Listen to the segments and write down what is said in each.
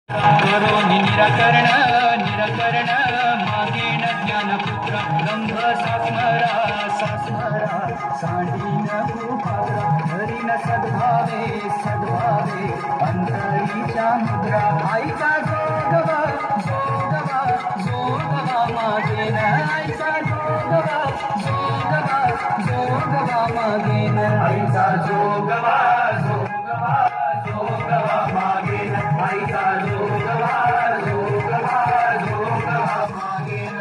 करोमि निराकरण निराकरण मागेन ज्ञानपुत्र गंध सास्मरा सांडीन भूपात्रा धरीन सद्भावे सद्भावे अंतरीच्या मुद्रा आईचा जोगवा जोगवा जोगवा मागेन आईचा जोगवा जोगवा जोगवा मागेन आईचा जोगवा जोगवा जोगवा मागेन आईचा जोगवा जोगवा जोगवा मागेन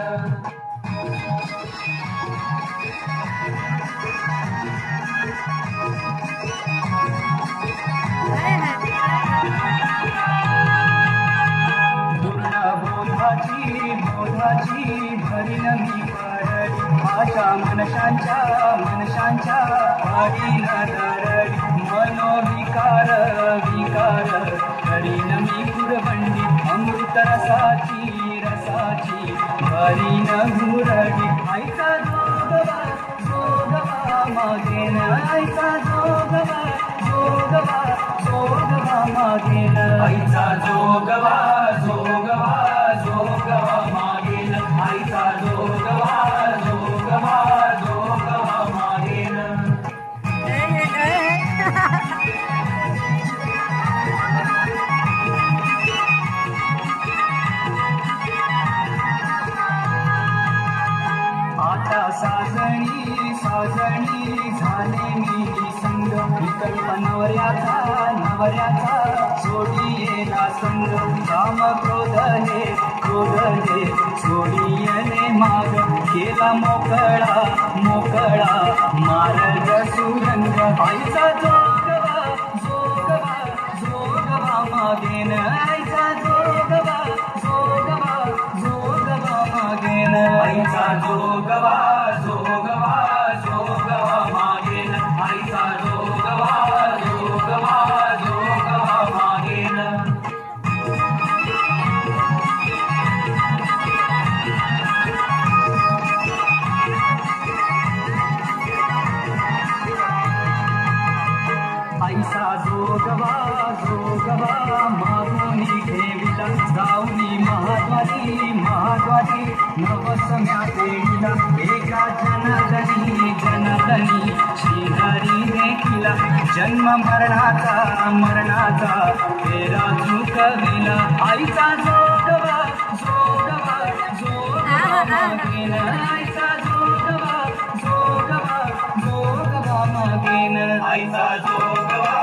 बोधाची भरीन मी परडी आशा मनशांच्या हरीन दरडी मनोविकार विकार करीन मी गुरबंडी अमृत रसाची भरीन गुरडी आईचा जोगवा जोगवा मागेन आईचा जोगवा जोगवा जोगवा मागेन आईचा जोगवा जोगवा जोगवा मागेन आईचा जोगवा जोगवा जोगवा मागेन आता साजणी झाले मी संग विकल्प नवऱ्याचा सोडियेला संग काम क्रोधले सोडियले माग केला मोकळा मार्ग सुरंग आईचा जोगवा जोगवा जोगवा मागेन आईचा जोगवा जोगवा जोगवा मागेन आईचा जोगवा जोगवा जोगवा मागेन आईचा जोगवा जोगवा जोगवा मागेन आईचा जोगवा जोगवा मागून ठेविला जाऊनी महाद्वारी नवसम्या पेढीला एका जनधनी श्रीहरी देखिला जन्म मरणाचा फेरा चुकविला आईचा जोगवा जोगवा जोगवा मागेन आईचा जोगवा जोगवा जोगवा मागेन आईचा जोगवा